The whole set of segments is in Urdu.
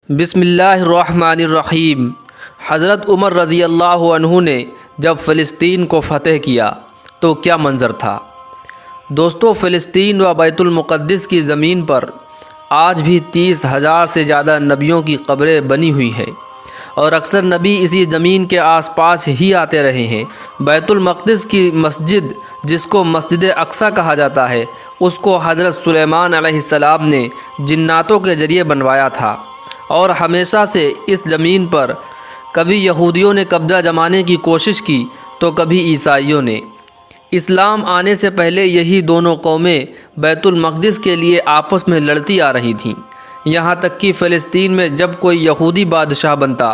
بسم اللہ الرحمن الرحیم۔ حضرت عمر رضی اللہ عنہ نے جب فلسطین کو فتح کیا تو کیا منظر تھا۔ دوستو، فلسطین و بیت المقدس کی زمین پر آج بھی 30,000 سے زیادہ نبیوں کی قبریں بنی ہوئی ہیں اور اکثر نبی اسی زمین کے آس پاس ہی آتے رہے ہیں۔ بیت المقدس کی مسجد، جس کو مسجد اقصیٰ کہا جاتا ہے، اس کو حضرت سلیمان علیہ السلام نے جناتوں کے ذریعے بنوایا تھا اور ہمیشہ سے اس زمین پر کبھی یہودیوں نے قبضہ جمانے کی کوشش کی تو کبھی عیسائیوں نے۔ اسلام آنے سے پہلے یہی دونوں قومیں بیت المقدس کے لیے آپس میں لڑتی آ رہی تھیں، یہاں تک کہ فلسطین میں جب کوئی یہودی بادشاہ بنتا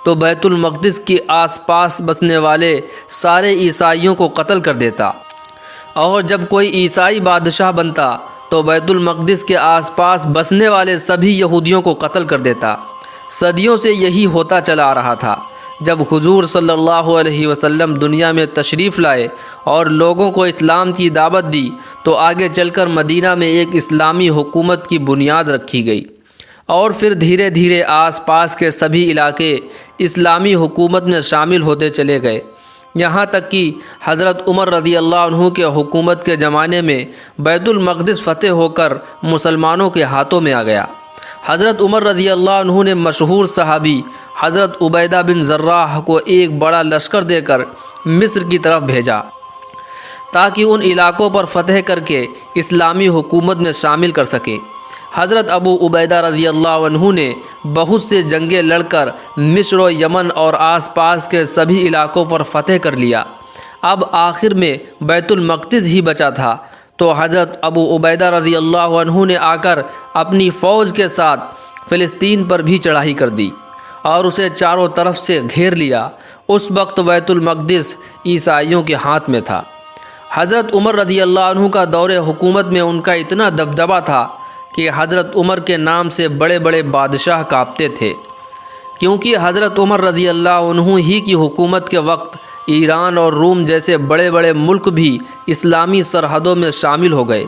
تو بیت المقدس کے آس پاس بسنے والے سارے عیسائیوں کو قتل کر دیتا، اور جب کوئی عیسائی بادشاہ بنتا تو بیت المقدس کے آس پاس بسنے والے سبھی یہودیوں کو قتل کر دیتا۔ صدیوں سے یہی ہوتا چلا آ رہا تھا۔ جب حضور صلی اللہ علیہ وسلم دنیا میں تشریف لائے اور لوگوں کو اسلام کی دعوت دی تو آگے چل کر مدینہ میں ایک اسلامی حکومت کی بنیاد رکھی گئی، اور پھر دھیرے دھیرے آس پاس کے سبھی علاقے اسلامی حکومت میں شامل ہوتے چلے گئے، یہاں تک کہ حضرت عمر رضی اللہ عنہ کے حکومت کے زمانے میں بیت المقدس فتح ہو کر مسلمانوں کے ہاتھوں میں آ گیا۔ حضرت عمر رضی اللہ عنہ نے مشہور صحابی حضرت عبیدہ بن جراح کو ایک بڑا لشکر دے کر مصر کی طرف بھیجا تاکہ ان علاقوں پر فتح کر کے اسلامی حکومت میں شامل کر سکے۔ حضرت ابو عبیدہ رضی اللہ عنہ نے بہت سے جنگیں لڑ کر مصر و یمن اور آس پاس کے سبھی علاقوں پر فتح کر لیا۔ اب آخر میں بیت المقدس ہی بچا تھا تو حضرت ابو عبیدہ رضی اللہ عنہ نے آ کر اپنی فوج کے ساتھ فلسطین پر بھی چڑھائی کر دی اور اسے چاروں طرف سے گھیر لیا۔ اس وقت بیت المقدس عیسائیوں کے ہاتھ میں تھا۔ حضرت عمر رضی اللہ عنہ کا دور حکومت میں ان کا اتنا دبدبہ تھا کہ حضرت عمر کے نام سے بڑے بڑے بادشاہ کانپتے تھے، کیونکہ حضرت عمر رضی اللہ عنہ ہی کی حکومت کے وقت ایران اور روم جیسے بڑے بڑے ملک بھی اسلامی سرحدوں میں شامل ہو گئے۔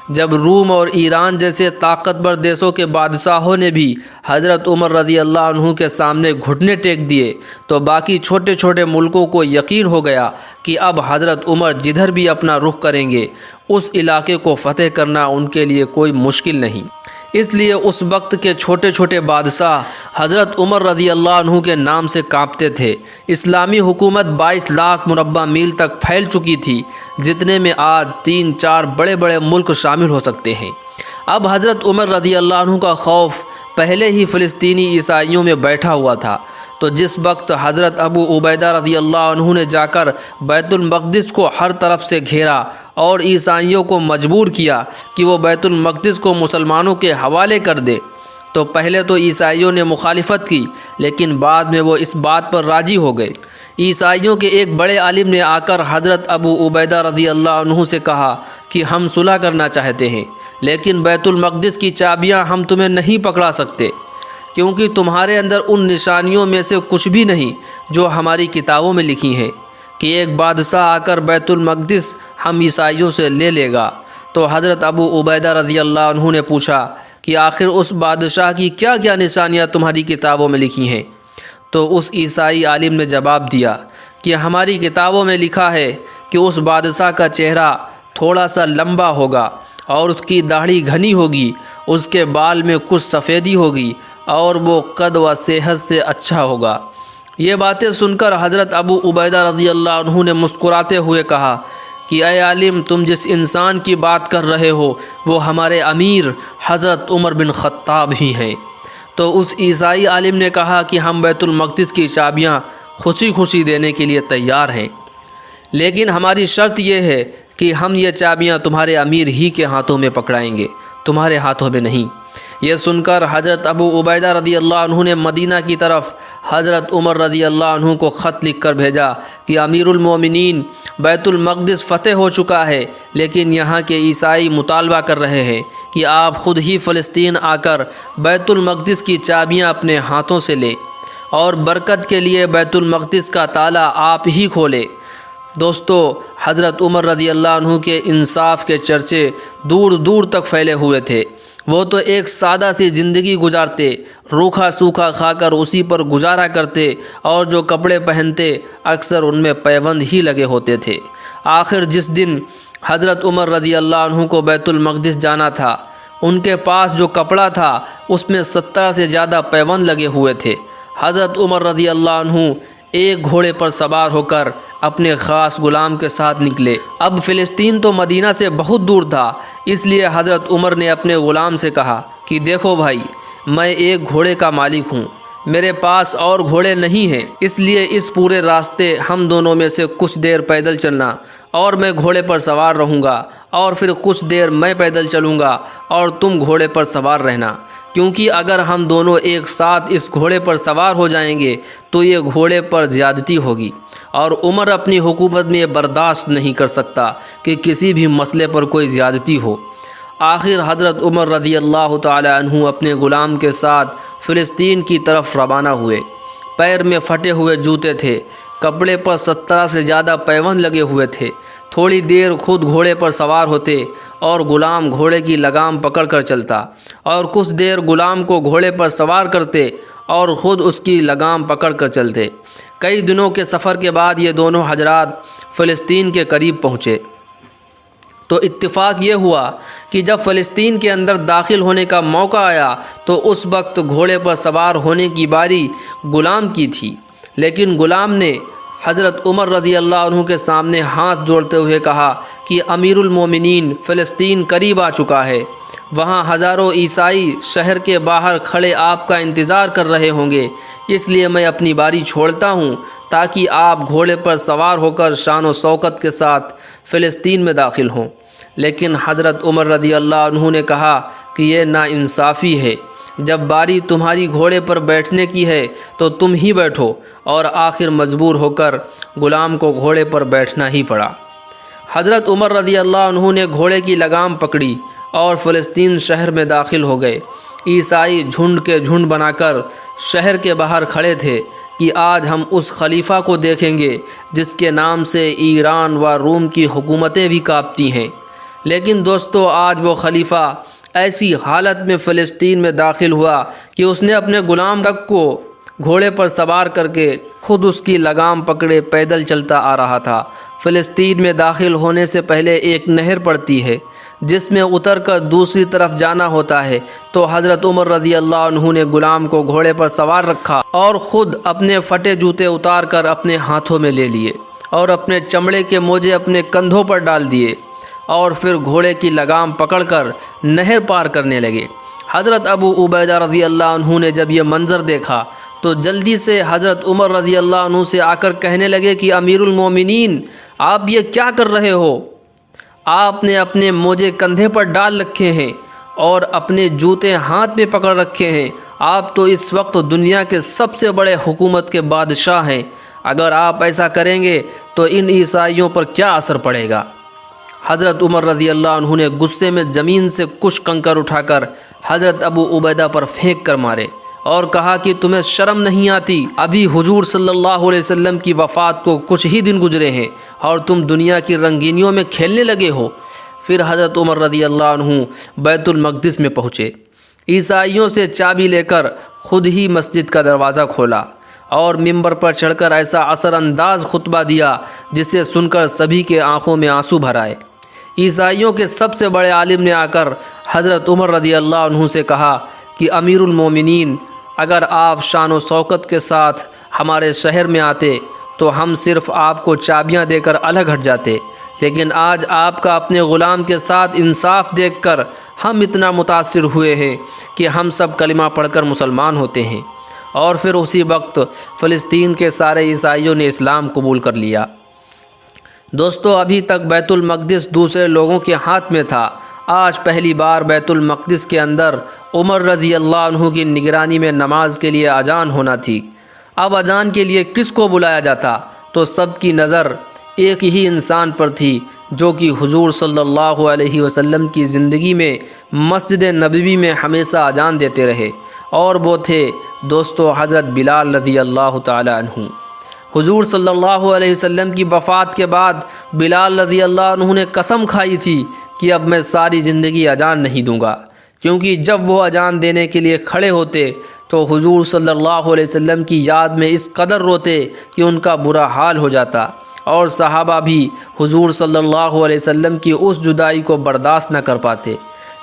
جب روم اور ایران جیسے طاقتور دیشوں کے بادشاہوں نے بھی حضرت عمر رضی اللہ عنہ کے سامنے گھٹنے ٹیک دیے تو باقی چھوٹے چھوٹے ملکوں کو یقین ہو گیا کہ اب حضرت عمر جدھر بھی اپنا رخ کریں گے اس علاقے کو فتح کرنا ان کے لیے کوئی مشکل نہیں۔ اس لیے اس وقت کے چھوٹے چھوٹے بادشاہ حضرت عمر رضی اللہ عنہ کے نام سے کانپتے تھے۔ اسلامی حکومت 22 لاکھ مربع میل تک پھیل چکی تھی، جتنے میں آج 3-4 بڑے بڑے ملک شامل ہو سکتے ہیں۔ اب حضرت عمر رضی اللہ عنہ کا خوف پہلے ہی فلسطینی عیسائیوں میں بیٹھا ہوا تھا، تو جس وقت حضرت ابو عبیدہ رضی اللہ عنہ نے جا کر بیت المقدس کو ہر طرف سے گھیرا اور عیسائیوں کو مجبور کیا کہ وہ بیت المقدس کو مسلمانوں کے حوالے کر دے، تو پہلے تو عیسائیوں نے مخالفت کی، لیکن بعد میں وہ اس بات پر راضی ہو گئے۔ عیسائیوں کے ایک بڑے عالم نے آ کر حضرت ابو عبیدہ رضی اللہ عنہ سے کہا کہ ہم صلح کرنا چاہتے ہیں، لیکن بیت المقدس کی چابیاں ہم تمہیں نہیں پکڑا سکتے، کیونکہ تمہارے اندر ان نشانیوں میں سے کچھ بھی نہیں جو ہماری کتابوں میں لکھی ہیں کہ ایک بادشاہ آ کر بیت المقدس ہم عیسائیوں سے لے لے گا۔ تو حضرت ابو عبیدہ رضی اللہ عنہ نے پوچھا کہ آخر اس بادشاہ کی کیا کیا نشانیاں تمہاری کتابوں میں لکھی ہیں؟ تو اس عیسائی عالم نے جواب دیا کہ ہماری کتابوں میں لکھا ہے کہ اس بادشاہ کا چہرہ تھوڑا سا لمبا ہوگا اور اس کی داڑھی گھنی ہوگی، اس کے بال میں کچھ سفیدی ہوگی اور وہ قد و صحت سے اچھا ہوگا۔ یہ باتیں سن کر حضرت ابو عبیدہ رضی اللہ عنہ نے مسکراتے ہوئے کہا کہ اے عالم، تم جس انسان کی بات کر رہے ہو وہ ہمارے امیر حضرت عمر بن خطاب ہی ہیں۔ تو اس عیسائی عالم نے کہا کہ ہم بیت المقدس کی چابیاں خوشی خوشی دینے کے لیے تیار ہیں، لیکن ہماری شرط یہ ہے کہ ہم یہ چابیاں تمہارے امیر ہی کے ہاتھوں میں پکڑائیں گے، تمہارے ہاتھوں میں نہیں۔ یہ سن کر حضرت ابو عبیدہ رضی اللہ عنہ نے مدینہ کی طرف حضرت عمر رضی اللہ عنہ کو خط لکھ کر بھیجا کہ امیر المومنین، بیت المقدس فتح ہو چکا ہے، لیکن یہاں کے عیسائی مطالبہ کر رہے ہیں کہ آپ خود ہی فلسطین آ کر بیت المقدس کی چابیاں اپنے ہاتھوں سے لیں اور برکت کے لیے بیت المقدس کا تالا آپ ہی کھولیں۔ دوستو، حضرت عمر رضی اللہ عنہ کے انصاف کے چرچے دور دور تک پھیلے ہوئے تھے۔ وہ تو ایک سادہ سی زندگی گزارتے، روکھا سوکھا کھا کر اسی پر گزارا کرتے، اور جو کپڑے پہنتے اکثر ان میں پیوند ہی لگے ہوتے تھے۔ آخر جس دن حضرت عمر رضی اللہ عنہ کو بیت المقدس جانا تھا، ان کے پاس جو کپڑا تھا اس میں 17 سے زیادہ پیوند لگے ہوئے تھے۔ حضرت عمر رضی اللہ عنہ ایک گھوڑے پر سوار ہو کر اپنے خاص غلام کے ساتھ نکلے۔ اب فلسطین تو مدینہ سے بہت دور تھا، اس لیے حضرت عمر نے اپنے غلام سے کہا کہ دیکھو بھائی، میں ایک گھوڑے کا مالک ہوں، میرے پاس اور گھوڑے نہیں ہیں، اس لیے اس پورے راستے ہم دونوں میں سے کچھ دیر پیدل چلنا، اور میں گھوڑے پر سوار رہوں گا، اور پھر کچھ دیر میں پیدل چلوں گا اور تم گھوڑے پر سوار رہنا، کیونکہ اگر ہم دونوں ایک ساتھ اس گھوڑے پر سوار ہو جائیں گے تو یہ گھوڑے پر زیادتی ہوگی، اور عمر اپنی حکومت میں یہ برداشت نہیں کر سکتا کہ کسی بھی مسئلے پر کوئی زیادتی ہو۔ آخر حضرت عمر رضی اللہ تعالی عنہ اپنے غلام کے ساتھ فلسطین کی طرف روانہ ہوئے۔ پیر میں پھٹے ہوئے جوتے تھے، کپڑے پر 17 سے زیادہ پیوند لگے ہوئے تھے۔ تھوڑی دیر خود گھوڑے پر سوار ہوتے اور غلام گھوڑے کی لگام پکڑ کر چلتا، اور کچھ دیر غلام کو گھوڑے پر سوار کرتے اور خود اس کی لگام پکڑ کر چلتے۔ کئی دنوں کے سفر کے بعد یہ دونوں حضرات فلسطین کے قریب پہنچے، تو اتفاق یہ ہوا کہ جب فلسطین کے اندر داخل ہونے کا موقع آیا تو اس وقت گھوڑے پر سوار ہونے کی باری غلام کی تھی، لیکن غلام نے حضرت عمر رضی اللہ عنہ کے سامنے ہاتھ جوڑتے ہوئے کہا کہ امیر المومنین، فلسطین قریب آ چکا ہے، وہاں ہزاروں عیسائی شہر کے باہر کھڑے آپ کا انتظار کر رہے ہوں گے، اس لیے میں اپنی باری چھوڑتا ہوں تاکہ آپ گھوڑے پر سوار ہو کر شان و شوکت کے ساتھ فلسطین میں داخل ہوں۔ لیکن حضرت عمر رضی اللہ عنہ نے کہا کہ یہ ناانصافی ہے، جب باری تمہاری گھوڑے پر بیٹھنے کی ہے تو تم ہی بیٹھو، اور آخر مجبور ہو کر غلام کو گھوڑے پر بیٹھنا ہی پڑا۔ حضرت عمر رضی اللہ عنہ نے گھوڑے کی لگام پکڑی اور فلسطین شہر میں داخل ہو گئے۔ عیسائی جھنڈ کے جھنڈ بنا کر شہر کے باہر کھڑے تھے کہ آج ہم اس خلیفہ کو دیکھیں گے جس کے نام سے ایران و روم کی حکومتیں بھی کانپتی ہیں۔ لیکن دوستو، آج وہ خلیفہ ایسی حالت میں فلسطین میں داخل ہوا کہ اس نے اپنے غلام تک کو گھوڑے پر سوار کر کے خود اس کی لگام پکڑے پیدل چلتا آ رہا تھا۔ فلسطین میں داخل ہونے سے پہلے ایک نہر پڑتی ہے جس میں اتر کر دوسری طرف جانا ہوتا ہے، تو حضرت عمر رضی اللہ عنہ نے غلام کو گھوڑے پر سوار رکھا اور خود اپنے پھٹے جوتے اتار کر اپنے ہاتھوں میں لے لیے اور اپنے چمڑے کے موزے اپنے کندھوں پر ڈال دیے، اور پھر گھوڑے کی لگام پکڑ کر نہر پار کرنے لگے۔ حضرت ابو عبیدہ رضی اللہ عنہ نے جب یہ منظر دیکھا تو جلدی سے حضرت عمر رضی اللہ عنہ سے آ کر کہنے لگے کہ امیر المومنین، آپ یہ کیا کر رہے ہو؟ آپ نے اپنے موزے کندھے پر ڈال رکھے ہیں اور اپنے جوتے ہاتھ میں پکڑ رکھے ہیں، آپ تو اس وقت دنیا کے سب سے بڑے حکومت کے بادشاہ ہیں، اگر آپ ایسا کریں گے تو ان عیسائیوں پر کیا اثر پڑے گا؟ حضرت عمر رضی اللہ عنہ نے غصے میں زمین سے کچھ کنکر اٹھا کر حضرت ابو عبیدہ پر پھینک کر مارے اور کہا کہ تمہیں شرم نہیں آتی؟ ابھی حضور صلی اللہ علیہ وسلم کی وفات کو کچھ ہی دن گزرے ہیں اور تم دنیا کی رنگینیوں میں کھیلنے لگے ہو۔ پھر حضرت عمر رضی اللہ عنہ بیت المقدس میں پہنچے، عیسائیوں سے چابی لے کر خود ہی مسجد کا دروازہ کھولا اور ممبر پر چڑھ کر ایسا اثر انداز خطبہ دیا جسے سن کر سبھی کے آنکھوں میں آنسو بھر آئے۔ عیسائیوں کے سب سے بڑے عالم نے آ کر حضرت عمر رضی اللہ عنہ سے کہا کہ امیر المومنین، اگر آپ شان و شوکت کے ساتھ ہمارے شہر میں آتے تو ہم صرف آپ کو چابیاں دے کر الگ ہٹ جاتے، لیکن آج آپ کا اپنے غلام کے ساتھ انصاف دیکھ کر ہم اتنا متاثر ہوئے ہیں کہ ہم سب کلمہ پڑھ کر مسلمان ہوتے ہیں۔ اور پھر اسی وقت فلسطین کے سارے عیسائیوں نے اسلام قبول کر لیا۔ دوستو، ابھی تک بیت المقدس دوسرے لوگوں کے ہاتھ میں تھا، آج پہلی بار بیت المقدس کے اندر عمر رضی اللہ عنہ کی نگرانی میں نماز کے لیے اذان ہونا تھی۔ اب اذان کے لیے کس کو بلایا جاتا؟ تو سب کی نظر ایک ہی انسان پر تھی جو کہ حضور صلی اللہ علیہ وسلم کی زندگی میں مسجد نبوی میں ہمیشہ اذان دیتے رہے، اور وہ تھے دوستو حضرت بلال رضی اللہ تعالی عنہ۔ حضور صلی اللہ علیہ وسلم کی وفات کے بعد بلال رضی اللہ عنہ نے قسم کھائی تھی کہ اب میں ساری زندگی اذان نہیں دوں گا، کیونکہ جب وہ اذان دینے کے لیے کھڑے ہوتے تو حضور صلی اللہ علیہ وسلم کی یاد میں اس قدر روتے کہ ان کا برا حال ہو جاتا، اور صحابہ بھی حضور صلی اللہ علیہ وسلم کی اس جدائی کو برداشت نہ کر پاتے۔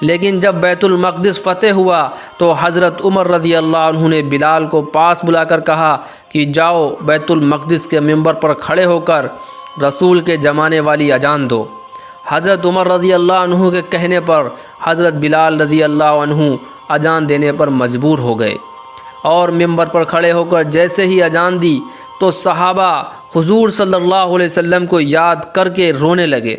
لیکن جب بیت المقدس فتح ہوا تو حضرت عمر رضی اللہ عنہ نے بلال کو پاس بلا کر کہا کہ جاؤ بیت المقدس کے منبر پر کھڑے ہو کر رسول کے زمانے والی اذان دو۔ حضرت عمر رضی اللہ عنہ کے کہنے پر حضرت بلال رضی اللہ عنہ اذان دینے پر مجبور ہو گئے، اور منبر پر کھڑے ہو کر جیسے ہی اذان دی تو صحابہ حضور صلی اللہ علیہ وسلم کو یاد کر کے رونے لگے،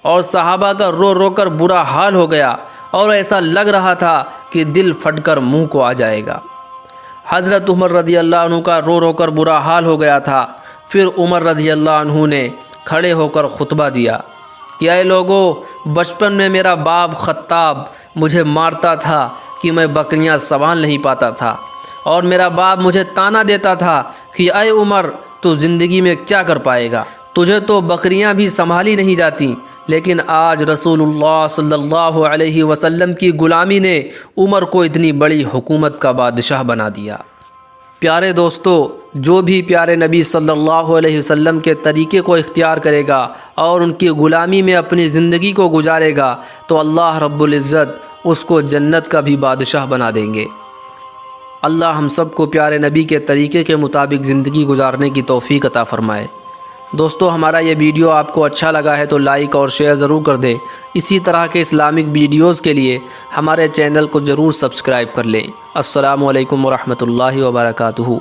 اور صحابہ کا رو رو کر برا حال ہو گیا، اور ایسا لگ رہا تھا کہ دل پھٹ کر منہ کو آ جائے گا۔ حضرت عمر رضی اللہ عنہ کا رو رو کر برا حال ہو گیا تھا۔ پھر عمر رضی اللہ عنہ نے کھڑے ہو کر خطبہ دیا کہ اے لوگو، بچپن میں میرا باپ خطاب مجھے مارتا تھا کہ میں بکریاں سنبھال نہیں پاتا تھا، اور میرا باپ مجھے طعنہ دیتا تھا کہ اے عمر، تو زندگی میں کیا کر پائے گا، تجھے تو بکریاں بھی سنبھالی نہیں جاتی۔ لیکن آج رسول اللہ صلی اللہ علیہ وسلم کی غلامی نے عمر کو اتنی بڑی حکومت کا بادشاہ بنا دیا۔ پیارے دوستو، جو بھی پیارے نبی صلی اللہ علیہ وسلم کے طریقے کو اختیار کرے گا اور ان کی غلامی میں اپنی زندگی کو گزارے گا تو اللہ رب العزت اس کو جنت کا بھی بادشاہ بنا دیں گے۔ اللہ ہم سب کو پیارے نبی کے طریقے کے مطابق زندگی گزارنے کی توفیق عطا فرمائے۔ دوستو، ہمارا یہ ویڈیو آپ کو اچھا لگا ہے تو لائک اور شیئر ضرور کر دیں۔ اسی طرح کے اسلامک ویڈیوز کے لیے ہمارے چینل کو ضرور سبسکرائب کر لیں۔ السلام علیکم ورحمۃ اللہ وبرکاتہ۔